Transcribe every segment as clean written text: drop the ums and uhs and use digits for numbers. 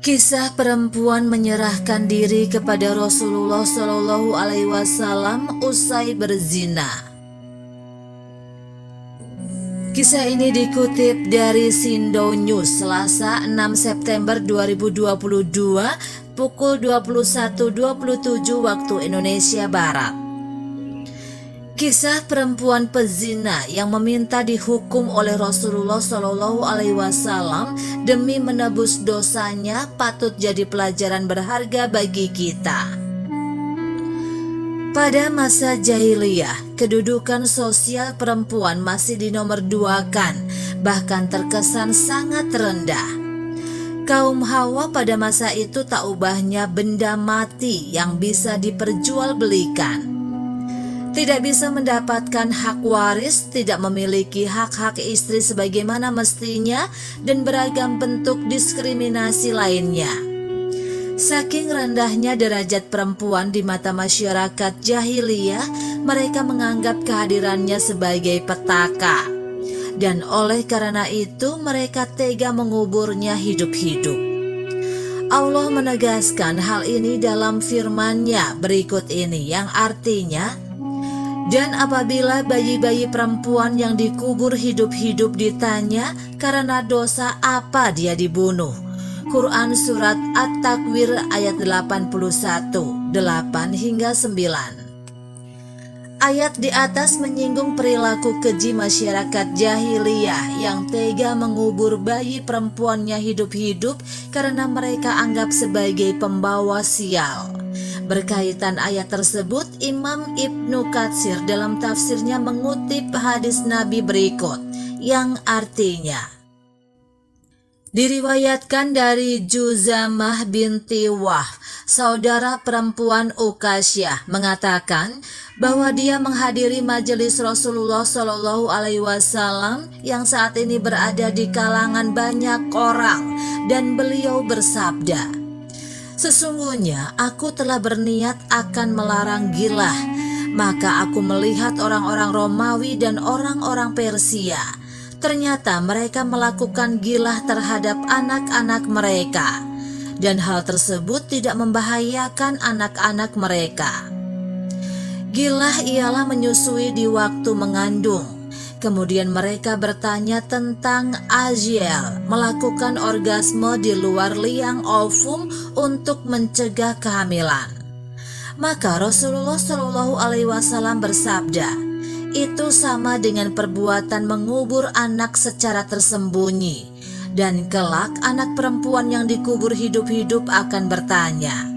Kisah perempuan menyerahkan diri kepada Rasulullah Shallallahu Alaihi Wasallam usai berzina. Kisah ini dikutip dari Sindo News Selasa 6 September 2022 pukul 21.27 waktu Indonesia Barat. Kisah perempuan pezina yang meminta dihukum oleh Rasulullah Shallallahu Alaihi Wasallam demi menebus dosanya patut jadi pelajaran berharga bagi kita. Pada masa jahiliyah, kedudukan sosial perempuan masih dinomorduakan, bahkan terkesan sangat rendah. Kaum Hawa pada masa itu tak ubahnya benda mati yang bisa diperjualbelikan. Tidak bisa mendapatkan hak waris, tidak memiliki hak-hak istri sebagaimana mestinya, dan beragam bentuk diskriminasi lainnya. Saking rendahnya derajat perempuan di mata masyarakat jahiliyah, mereka menganggap kehadirannya sebagai petaka. Dan oleh karena itu mereka tega menguburnya hidup-hidup. Allah menegaskan hal ini dalam firman-Nya berikut ini yang artinya, dan apabila bayi-bayi perempuan yang dikubur hidup-hidup ditanya karena dosa apa dia dibunuh. Quran Surat At-Takwir ayat 81, 8 hingga 9. Ayat di atas menyinggung perilaku keji masyarakat jahiliyah yang tega mengubur bayi perempuannya hidup-hidup karena mereka anggap sebagai pembawa sial. Berkaitan ayat tersebut, Imam Ibnu Katsir dalam tafsirnya mengutip hadis Nabi berikut yang artinya, diriwayatkan dari Juzamah binti Wah, saudara perempuan Uqasyah, mengatakan bahwa dia menghadiri majelis Rasulullah Shallallahu Alaihi Wasallam yang saat ini berada di kalangan banyak orang, dan beliau bersabda, sesungguhnya aku telah berniat akan melarang gilah, maka aku melihat orang-orang Romawi dan orang-orang Persia. Ternyata mereka melakukan gilah terhadap anak-anak mereka, dan hal tersebut tidak membahayakan anak-anak mereka. Gilah ialah menyusui di waktu mengandung. Kemudian mereka bertanya tentang Aziel, melakukan orgasme di luar liang ovum untuk mencegah kehamilan. Maka Rasulullah Shallallahu Alaihi Wasallam bersabda, itu sama dengan perbuatan mengubur anak secara tersembunyi, dan kelak anak perempuan yang dikubur hidup-hidup akan bertanya.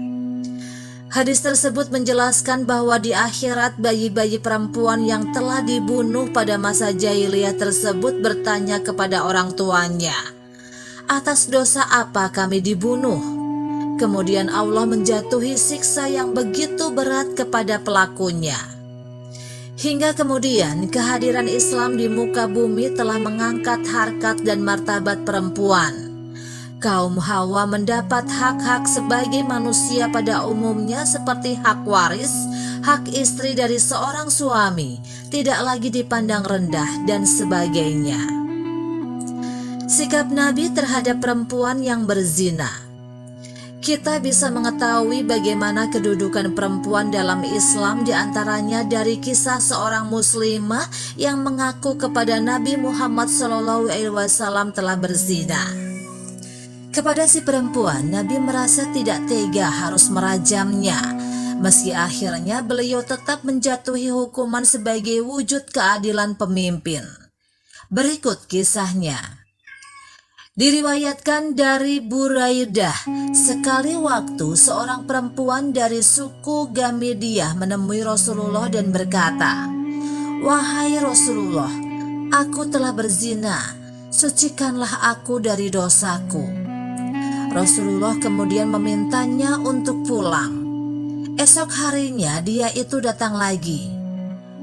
Hadis tersebut menjelaskan bahwa di akhirat bayi-bayi perempuan yang telah dibunuh pada masa jahiliyah tersebut bertanya kepada orang tuanya, atas dosa apa kami dibunuh? Kemudian Allah menjatuhi siksa yang begitu berat kepada pelakunya. Hingga kemudian kehadiran Islam di muka bumi telah mengangkat harkat dan martabat perempuan. Kaum Hawa mendapat hak-hak sebagai manusia pada umumnya seperti hak waris, hak istri dari seorang suami, tidak lagi dipandang rendah, dan sebagainya. Sikap Nabi terhadap perempuan yang berzina. Kita bisa mengetahui bagaimana kedudukan perempuan dalam Islam diantaranya dari kisah seorang muslimah yang mengaku kepada Nabi Muhammad SAW telah berzina. Kepada si perempuan, Nabi merasa tidak tega harus merajamnya, meski akhirnya beliau tetap menjatuhi hukuman sebagai wujud keadilan pemimpin. Berikut kisahnya. Diriwayatkan dari Buraidah, sekali waktu seorang perempuan dari suku Gamidiyah menemui Rasulullah dan berkata, "Wahai Rasulullah, aku telah berzina, sucikanlah aku dari dosaku." Rasulullah kemudian memintanya untuk pulang. Esok harinya dia itu datang lagi.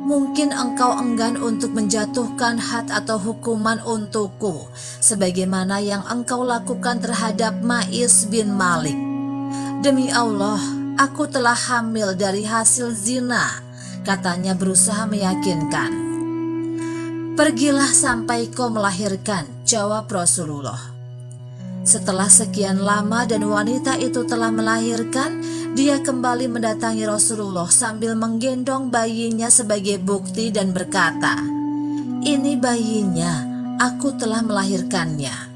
"Mungkin engkau enggan untuk menjatuhkan had atau hukuman untukku, sebagaimana yang engkau lakukan terhadap Ma'is bin Malik." "Demi Allah, aku telah hamil dari hasil zina," katanya berusaha meyakinkan. "Pergilah sampai kau melahirkan," jawab Rasulullah. Setelah sekian lama dan wanita itu telah melahirkan, dia kembali mendatangi Rasulullah sambil menggendong bayinya sebagai bukti dan berkata, "Ini bayinya, aku telah melahirkannya."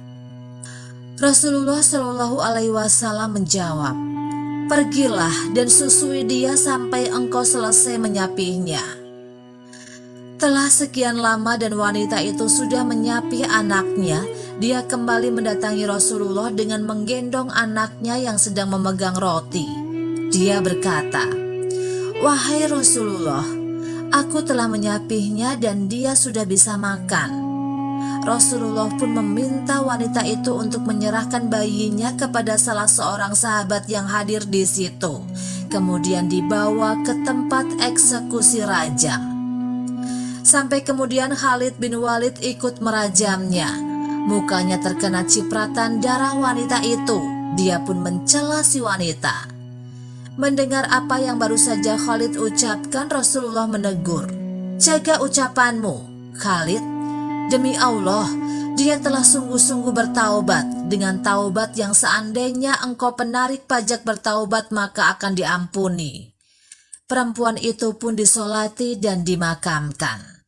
Rasulullah Shallallahu Alaihi Wasallam menjawab, "Pergilah dan susui dia sampai engkau selesai menyapihnya." Telah sekian lama dan wanita itu sudah menyapih anaknya, dia kembali mendatangi Rasulullah dengan menggendong anaknya yang sedang memegang roti. Dia berkata, "Wahai Rasulullah, aku telah menyapihnya dan dia sudah bisa makan." Rasulullah pun meminta wanita itu untuk menyerahkan bayinya kepada salah seorang sahabat yang hadir di situ, kemudian dibawa ke tempat eksekusi rajam. Sampai kemudian Khalid bin Walid ikut merajamnya. Mukanya terkena cipratan darah wanita itu. Dia pun mencela si wanita. Mendengar apa yang baru saja Khalid ucapkan, Rasulullah menegur, "Jaga ucapanmu, Khalid. Demi Allah, dia telah sungguh-sungguh bertaubat. Dengan taubat yang seandainya engkau penarik pajak bertaubat maka akan diampuni." Perempuan itu pun disolati dan dimakamkan.